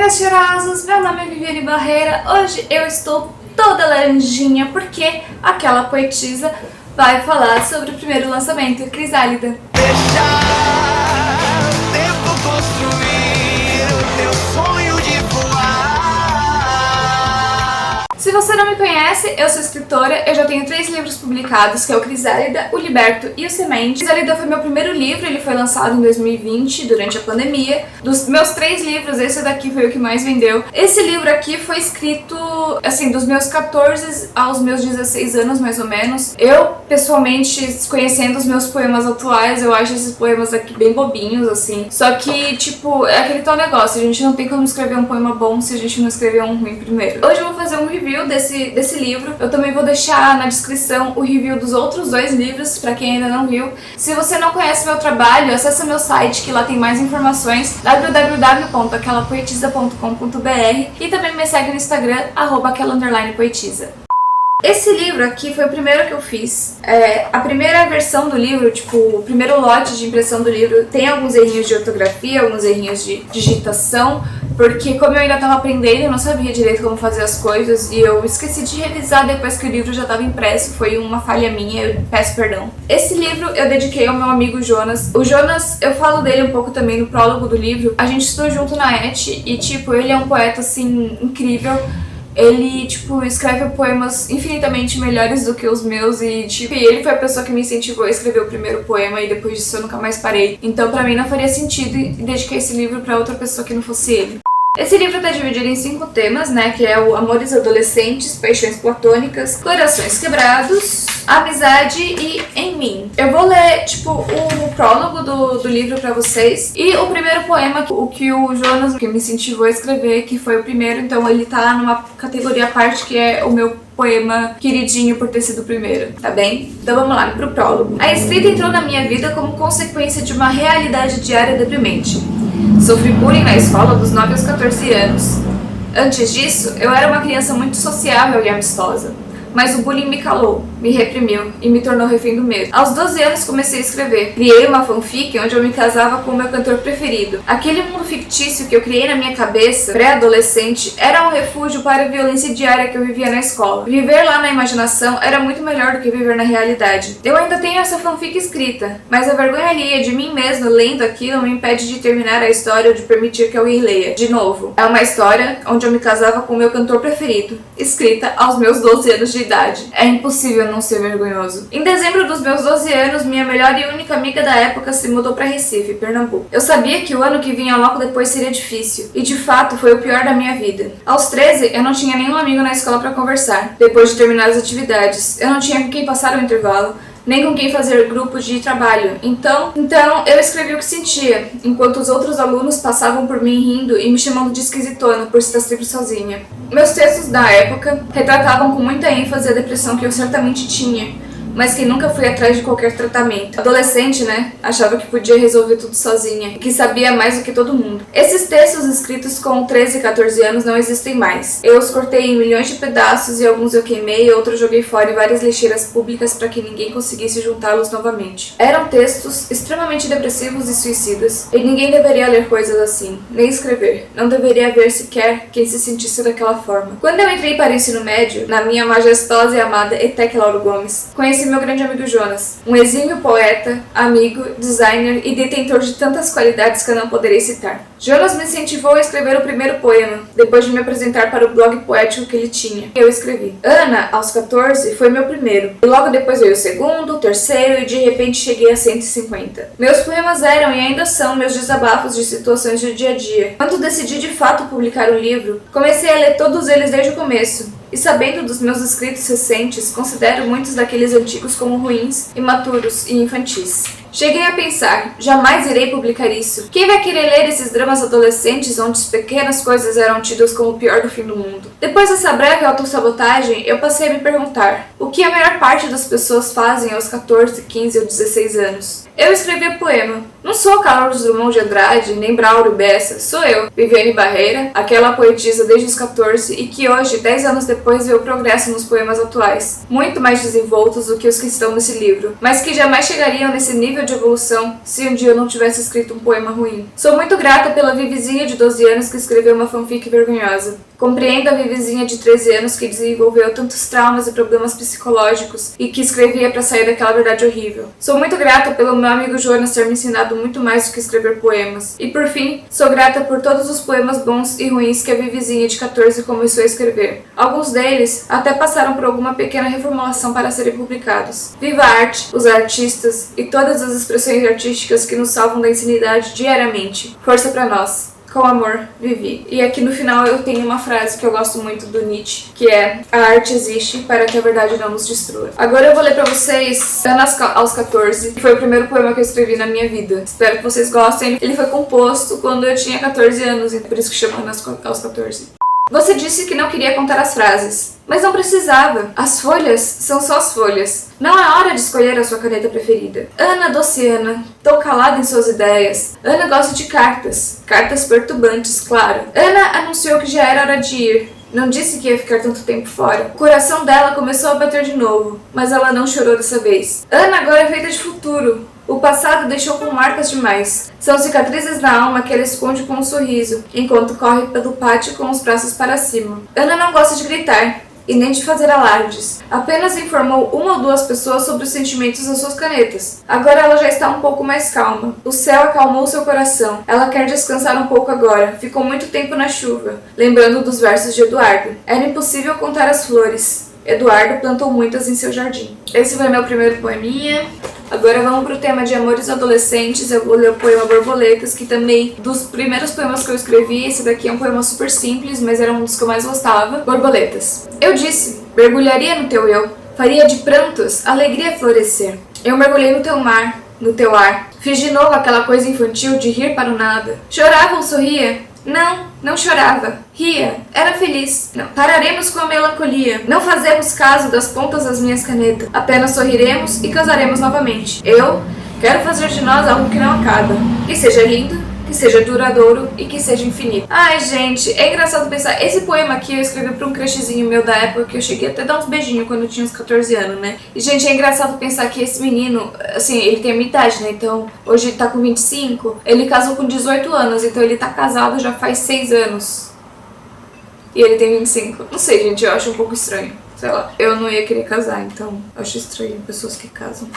meus cheirosos, meu nome é Viviane Barreira. Hoje eu estou toda laranjinha porque aquela poetisa vai falar sobre o primeiro lançamento, Crisálida. Deixar o tempo construir o teu sonho de voar. Se você não me conhece, eu sou escritora, eu já tenho 3 livros publicados, que é o Crisálida, o Liberto e o Semente. Crisálida foi meu primeiro livro, ele foi lançado em 2020, durante a pandemia. Dos meus 3 livros, esse daqui foi o que mais vendeu. Esse livro aqui foi escrito, assim, dos meus 14 aos meus 16 anos, mais ou menos. Eu, pessoalmente, conhecendo os meus poemas atuais, eu acho esses poemas aqui bem bobinhos, assim. Só que, tipo, é aquele tal negócio, a gente não tem como escrever um poema bom se a gente não escrever um ruim primeiro. Hoje eu vou fazer um review desse livro. Eu também vou deixar na descrição o review dos outros 2 livros, pra quem ainda não viu. Se você não conhece meu trabalho, acessa meu site, que lá tem mais informações, www.aquelapoetisa.com.br, e também me segue no Instagram, @aquela_poetisa. Esse livro aqui foi o primeiro que eu fiz. A primeira versão do livro, tipo, o primeiro lote de impressão do livro, tem alguns errinhos de ortografia, alguns errinhos de digitação, porque como eu ainda estava aprendendo, eu não sabia direito como fazer as coisas e eu esqueci de revisar depois que o livro já estava impresso. Foi uma falha minha, eu peço perdão. Esse livro eu dediquei ao meu amigo Jonas. O Jonas, eu falo dele um pouco também no prólogo do livro. A gente estudou junto na ET e, tipo, ele é um poeta, assim, incrível. Ele, tipo, escreve poemas infinitamente melhores do que os meus e, tipo, ele foi a pessoa que me incentivou a escrever o primeiro poema e depois disso eu nunca mais parei. Então, pra mim, não faria sentido dedicar esse livro pra outra pessoa que não fosse ele. Esse livro tá dividido em 5 temas, né, que é o amores adolescentes, paixões platônicas, corações quebrados, amizade e em mim. Eu vou ler, tipo, o prólogo do livro pra vocês e o primeiro poema, o que o Jonas que me incentivou a escrever, que foi o primeiro, então ele tá numa categoria à parte que é o meu poema queridinho por ter sido o primeiro, tá bem? Então vamos lá, pro prólogo. A escrita entrou na minha vida como consequência de uma realidade diária deprimente. Sofri bullying na escola dos 9 aos 14 anos. Antes disso, eu era uma criança muito sociável e amistosa. Mas o bullying me calou, me reprimiu e me tornou refém do medo. Aos 12 anos comecei a escrever. Criei uma fanfic onde eu me casava com o meu cantor preferido. Aquele mundo fictício que eu criei na minha cabeça, pré-adolescente, era um refúgio para a violência diária que eu vivia na escola. Viver lá na imaginação era muito melhor do que viver na realidade. Eu ainda tenho essa fanfic escrita, mas a vergonha alheia de mim mesmo lendo aquilo me impede de terminar a história ou de permitir que alguém leia. De novo, é uma história onde eu me casava com o meu cantor preferido, escrita aos meus 12 anos de idade. É impossível não ser vergonhoso. Em dezembro dos meus 12 anos, minha melhor e única amiga da época se mudou para Recife, Pernambuco. Eu sabia que o ano que vinha logo depois seria difícil, e de fato foi o pior da minha vida. Aos 13, eu não tinha nenhum amigo na escola para conversar. Depois de terminar as atividades, eu não tinha com quem passar o intervalo, nem com quem fazer grupos de trabalho. Então eu escrevi o que sentia, enquanto os outros alunos passavam por mim rindo e me chamando de esquisitona por estar sempre sozinha. Meus textos da época retratavam com muita ênfase a depressão que eu certamente tinha, mas que nunca fui atrás de qualquer tratamento. Adolescente, né? Achava que podia resolver tudo sozinha e que sabia mais do que todo mundo. Esses textos escritos com 13 e 14 anos não existem mais. Eu os cortei em milhões de pedaços e alguns eu queimei, outros joguei fora em várias lixeiras públicas para que ninguém conseguisse juntá-los novamente. Eram textos extremamente depressivos e suicidas, e ninguém deveria ler coisas assim, nem escrever. Não deveria haver sequer quem se sentisse daquela forma. Quando eu entrei para o ensino médio, na minha majestosa e amada ETEC Lauro Gomes, conheci meu grande amigo Jonas, um exímio poeta, amigo, designer e detentor de tantas qualidades que eu não poderei citar. Jonas me incentivou a escrever o primeiro poema, depois de me apresentar para o blog poético que ele tinha. Eu escrevi. Ana, aos 14, foi meu primeiro, e logo depois veio o segundo, o terceiro e de repente cheguei a 150. Meus poemas eram e ainda são meus desabafos de situações do dia a dia. Quando decidi de fato publicar um livro, comecei a ler todos eles desde o começo. E sabendo dos meus escritos recentes, considero muitos daqueles antigos como ruins, imaturos e infantis. Cheguei a pensar, jamais irei publicar isso. Quem vai querer ler esses dramas adolescentes onde as pequenas coisas eram tidas como o pior do fim do mundo? Depois dessa breve autossabotagem, eu passei a me perguntar, o que a maior parte das pessoas fazem aos 14, 15 ou 16 anos? Eu escrevi poema. Não sou Carlos Drummond de Andrade, nem Braulio Bessa, sou eu, Viviane Barreira, aquela poetisa desde os 14 e que hoje, 10 anos depois, vê o progresso nos poemas atuais, muito mais desenvoltos do que os que estão nesse livro, mas que jamais chegariam nesse nível de evolução se um dia eu não tivesse escrito um poema ruim. Sou muito grata pela Vivizinha de 12 anos que escreveu uma fanfic vergonhosa. Compreendo a Vivizinha de 13 anos que desenvolveu tantos traumas e problemas psicológicos e que escrevia pra sair daquela verdade horrível. Sou muito grata pelo meu amigo Jonas ter me ensinado muito mais do que escrever poemas. E por fim, sou grata por todos os poemas bons e ruins que a Vivizinha de 14 começou a escrever. Alguns deles até passaram por alguma pequena reformulação para serem publicados. Viva a arte, os artistas e todas as expressões artísticas que nos salvam da insanidade diariamente. Força pra nós. Com amor, Vivi. E aqui no final eu tenho uma frase que eu gosto muito do Nietzsche, que é: a arte existe para que a verdade não nos destrua. Agora eu vou ler pra vocês Ana aos 14, que foi o primeiro poema que eu escrevi na minha vida. Espero que vocês gostem. Ele foi composto quando eu tinha 14 anos, e por isso que chama Ana aos 14. Você disse que não queria contar as frases, mas não precisava. As folhas são só as folhas. Não é hora de escolher a sua caneta preferida. Ana doce Ana, tô calada em suas ideias. Ana gosta de cartas. Cartas perturbantes, claro. Ana anunciou que já era hora de ir. Não disse que ia ficar tanto tempo fora. O coração dela começou a bater de novo, mas ela não chorou dessa vez. Ana agora é feita de futuro. O passado deixou com marcas demais. São cicatrizes na alma que ela esconde com um sorriso, enquanto corre pelo pátio com os braços para cima. Ana não gosta de gritar, e nem de fazer alardes. Apenas informou uma ou duas pessoas sobre os sentimentos das suas canetas. Agora ela já está um pouco mais calma. O céu acalmou seu coração. Ela quer descansar um pouco agora. Ficou muito tempo na chuva, lembrando dos versos de Eduardo. Era impossível contar as flores. Eduardo plantou muitas em seu jardim. Esse foi meu primeiro poeminha. Agora vamos pro tema de amores adolescentes. Eu vou ler o poema Borboletas, que também, dos primeiros poemas que eu escrevi, esse daqui é um poema super simples, mas era um dos que eu mais gostava. Borboletas. Eu disse, mergulharia no teu eu, faria de prantos alegria florescer. Eu mergulhei no teu mar, no teu ar. Fiz de novo aquela coisa infantil de rir para o nada. Chorava ou sorria? Não chorava. Ria. Era feliz. Não. Pararemos com a melancolia. Não fazemos caso das pontas das minhas canetas. Apenas sorriremos e casaremos novamente. Eu quero fazer de nós algo que não acaba. Que seja lindo, que seja duradouro e que seja infinito. Ai, gente, é engraçado pensar. Esse poema aqui eu escrevi pra um crushzinho meu da época, que eu cheguei até a dar uns beijinhos quando eu tinha uns 14 anos, né? E, gente, é engraçado pensar que esse menino, assim, ele tem a minha idade, né? Então, hoje ele tá com 25, ele casou com 18 anos, então ele tá casado já faz 6 anos. E ele tem 25. Não sei, gente, eu acho um pouco estranho. Sei lá, eu não ia querer casar, então eu acho estranho pessoas que casam.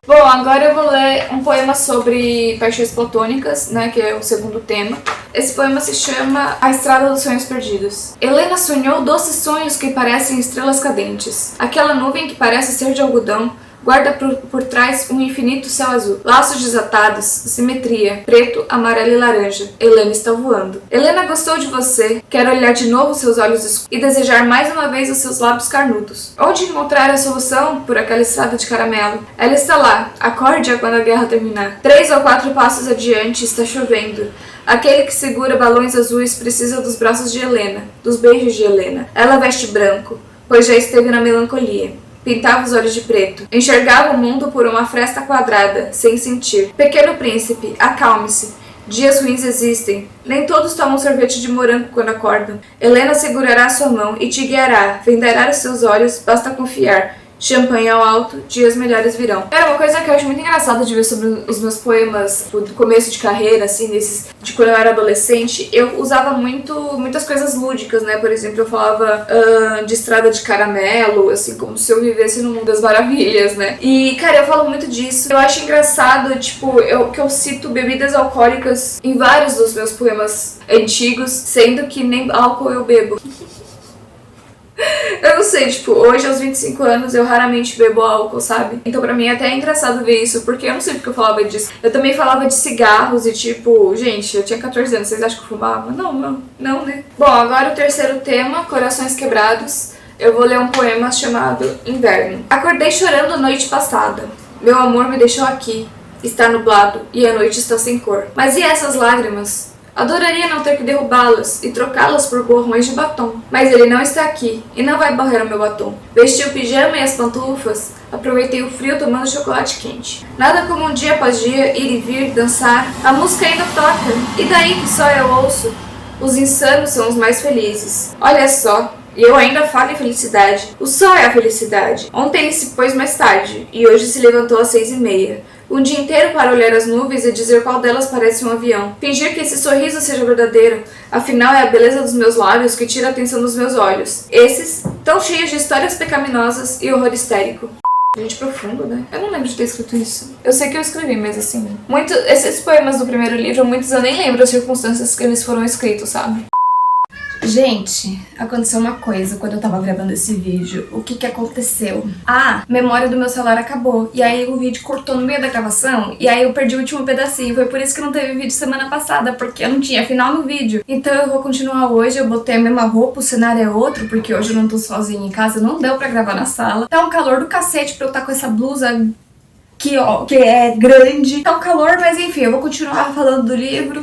Bom, agora eu vou ler um poema sobre paixões platônicas, né, que é o segundo tema. Esse poema se chama A Estrada dos Sonhos Perdidos. Helena sonhou doces sonhos que parecem estrelas cadentes. Aquela nuvem que parece ser de algodão guarda por trás um infinito céu azul. Laços desatados, simetria, preto, amarelo e laranja. Helena está voando. Helena gostou de você, quer olhar de novo seus olhos escuros e desejar mais uma vez os seus lábios carnudos. Onde encontrar a solução por aquela estrada de caramelo? Ela está lá, acorde-a quando a guerra terminar. 3 ou 4 passos adiante está chovendo. Aquele que segura balões azuis precisa dos braços de Helena, dos beijos de Helena. Ela veste branco, pois já esteve na melancolia. Pintava os olhos de preto. Enxergava o mundo por uma fresta quadrada, sem sentir. Pequeno príncipe, acalme-se. Dias ruins existem. Nem todos tomam sorvete de morango quando acordam. Helena segurará sua mão e te guiará. Vendará os seus olhos, basta confiar. Champanhe ao alto, dias melhores virão. Era uma coisa que eu acho muito engraçada de ver sobre os meus poemas do começo de carreira, assim, de quando eu era adolescente. Eu usava muitas coisas lúdicas, né? Por exemplo, eu falava de estrada de caramelo, assim, como se eu vivesse no mundo das maravilhas, né? E, cara, eu falo muito disso. Eu acho engraçado, tipo, que eu cito bebidas alcoólicas em vários dos meus poemas antigos, sendo que nem álcool eu bebo. Eu não sei, tipo, hoje aos 25 anos eu raramente bebo álcool, sabe? Então pra mim até é engraçado ver isso, porque eu não sei porque eu falava disso. Eu também falava de cigarros e tipo, gente, eu tinha 14 anos, vocês acham que eu fumava? Não, né? Bom, agora o terceiro tema, Corações Quebrados. Eu vou ler um poema chamado Inverno. Acordei chorando a noite passada. Meu amor me deixou aqui. Está nublado e a noite está sem cor. Mas e essas lágrimas? Adoraria não ter que derrubá-las e trocá-las por borrões de batom. Mas ele não está aqui e não vai borrar o meu batom. Vesti o pijama e as pantufas, aproveitei o frio tomando chocolate quente. Nada como um dia após dia ir e vir, dançar. A música ainda toca, e daí que só eu ouço? Os insanos são os mais felizes. Olha só, e eu ainda falo em felicidade. O sol é a felicidade. Ontem ele se pôs mais tarde, e hoje se levantou às 6:30. Um dia inteiro para olhar as nuvens e dizer qual delas parece um avião. Fingir que esse sorriso seja verdadeiro. Afinal, é a beleza dos meus lábios que tira a atenção dos meus olhos. Esses, tão cheios de histórias pecaminosas e horror histérico. Gente, profundo, né? Eu não lembro de ter escrito isso. Eu sei que eu escrevi, mas assim... Esses poemas do primeiro livro, muitos eu nem lembro as circunstâncias que eles foram escritos, sabe? Gente, aconteceu uma coisa quando eu tava gravando esse vídeo. O que aconteceu? A memória do meu celular acabou. E aí o vídeo cortou no meio da gravação. E aí eu perdi o último pedacinho. Foi por isso que não teve vídeo semana passada. Porque eu não tinha final no vídeo. Então eu vou continuar hoje. Eu botei a mesma roupa, o cenário é outro. Porque hoje eu não tô sozinha em casa. Não deu pra gravar na sala. Tá um calor do cacete pra eu estar com essa blusa que é grande. Tá um calor, mas enfim, eu vou continuar falando do livro.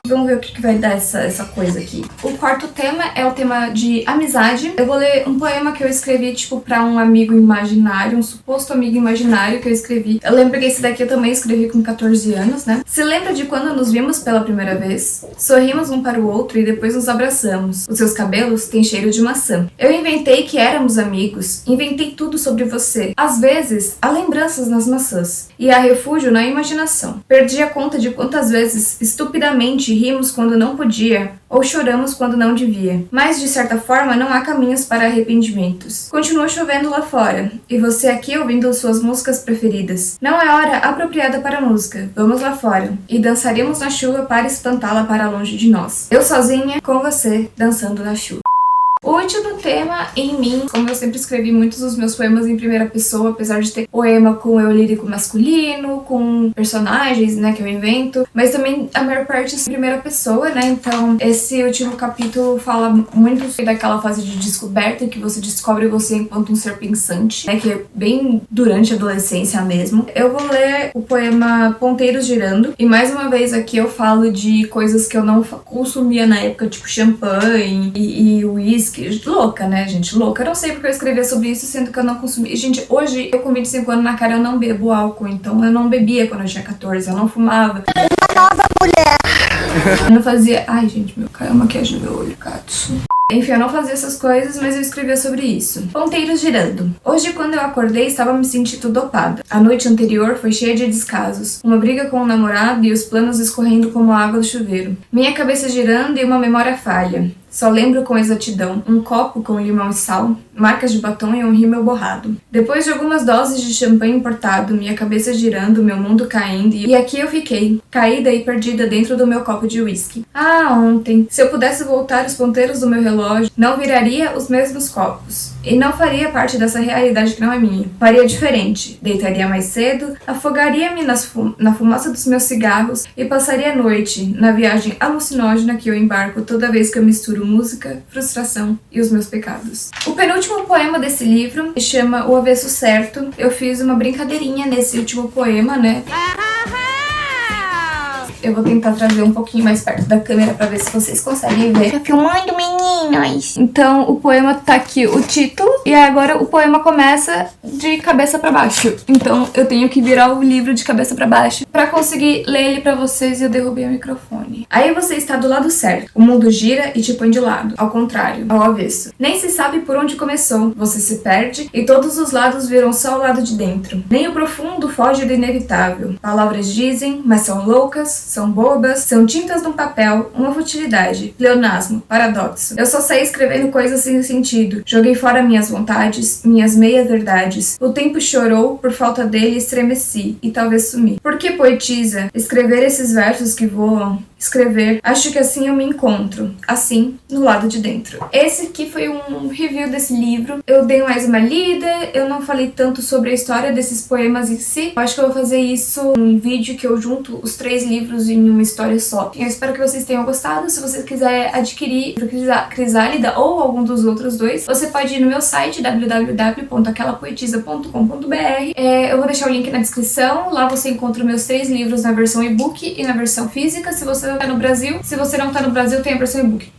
Vamos ver o que vai dar essa coisa aqui. O quarto tema é o tema de amizade. Eu vou ler um poema que eu escrevi, tipo, pra um amigo imaginário, um suposto amigo imaginário que eu escrevi. Eu lembro que esse daqui eu também escrevi com 14 anos, né? Se lembra de quando nos vimos pela primeira vez? Sorrimos um para o outro e depois nos abraçamos. Os seus cabelos têm cheiro de maçã. Eu inventei que éramos amigos. Inventei tudo sobre você. Às vezes, há lembranças nas maçãs. E há refúgio na imaginação. Perdi a conta de quantas vezes, estupidamente, rimos quando não podia, ou choramos quando não devia. Mas, de certa forma, não há caminhos para arrependimentos. Continua chovendo lá fora, e você aqui ouvindo suas músicas preferidas. Não é hora apropriada para a música. Vamos lá fora, e dançaremos na chuva para espantá-la para longe de nós. Eu sozinha, com você, dançando na chuva. O último tema em mim, como eu sempre escrevi muitos dos meus poemas em primeira pessoa, apesar de ter poema com eu lírico masculino, com personagens, né, que eu invento, mas também a maior parte é em primeira pessoa, né, então esse último capítulo fala muito daquela fase de descoberta que você descobre você enquanto um ser pensante, né, que é bem durante a adolescência mesmo. Eu vou ler o poema Ponteiros Girando, e mais uma vez aqui eu falo de coisas que eu não consumia na época, tipo champanhe e uísque. Louca, né, gente? Louca. Eu não sei porque eu escrevia sobre isso, sendo que eu não consumi. Gente, hoje eu com 25 anos na cara, eu não bebo álcool. Então eu não bebia quando eu tinha 14, eu não fumava. Uma nova mulher! Eu não fazia... Ai, gente, caiu a maquiagem no meu olho, Katsu. Enfim, eu não fazia essas coisas, mas eu escrevia sobre isso. Ponteiros girando. Hoje, quando eu acordei, estava me sentindo dopada. A noite anterior foi cheia de descasos. Uma briga com o namorado e os planos escorrendo como a água do chuveiro. Minha cabeça girando e uma memória falha. Só lembro com exatidão um copo com limão e sal, marcas de batom e um rímel borrado. Depois de algumas doses de champanhe importado, minha cabeça girando, meu mundo caindo, e aqui eu fiquei, caída e perdida dentro do meu copo de uísque. Ah, ontem, se eu pudesse voltar os ponteiros do meu relógio, não viraria os mesmos copos. E não faria parte dessa realidade que não é minha. Faria diferente. Deitaria mais cedo, afogaria-me na fumaça dos meus cigarros e passaria a noite na viagem alucinógena que eu embarco toda vez que eu misturo música, frustração e os meus pecados. O penúltimo poema desse livro se chama O Avesso Certo. Eu fiz uma brincadeirinha nesse último poema, né? Eu vou tentar trazer um pouquinho mais perto da câmera pra ver se vocês conseguem ver. Tá filmando, meninas? Então, o poema tá aqui, o título. E agora o poema começa de cabeça pra baixo. Então, eu tenho que virar o livro de cabeça pra baixo pra conseguir ler ele pra vocês, e eu derrubei o microfone. Aí você está do lado certo. O mundo gira e te põe de lado. Ao contrário, ao avesso. Nem se sabe por onde começou. Você se perde e todos os lados viram só o lado de dentro. Nem o profundo foge do inevitável. Palavras dizem, mas são loucas, são bobas, são tintas num papel, uma futilidade, pleonasmo, paradoxo. Eu só saí escrevendo coisas sem sentido. Joguei fora minhas vontades, minhas meias-verdades. O tempo chorou, por falta dele estremeci e talvez sumi. Por que poetisa? Escrever esses versos que voam? Escrever, acho que assim eu me encontro, assim, no lado de dentro. Esse aqui foi um review desse livro. Eu dei mais uma lida, eu não falei tanto sobre a história desses poemas em si. Eu acho que eu vou fazer isso um vídeo que eu junto os 3 livros em uma história só. Eu espero que vocês tenham gostado. Se você quiser adquirir Crisálida ou algum dos outros 2, você pode ir no meu site www.aquelapoetisa.com.br. Eu vou deixar o link na descrição. Lá você encontra meus 3 livros na versão e-book e na versão física. Se você não tá no Brasil, se você não tá no Brasil, tem a versão e-book.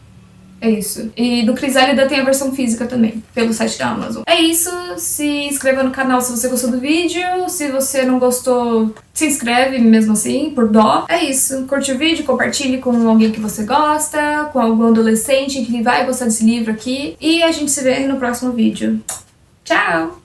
É isso. E do Crisálida tem a versão física também, pelo site da Amazon. É isso. Se inscreva no canal se você gostou do vídeo. Se você não gostou, se inscreve mesmo assim, por dó. É isso. Curte o vídeo, compartilhe com alguém que você gosta, com algum adolescente que vai gostar desse livro aqui. E a gente se vê no próximo vídeo. Tchau!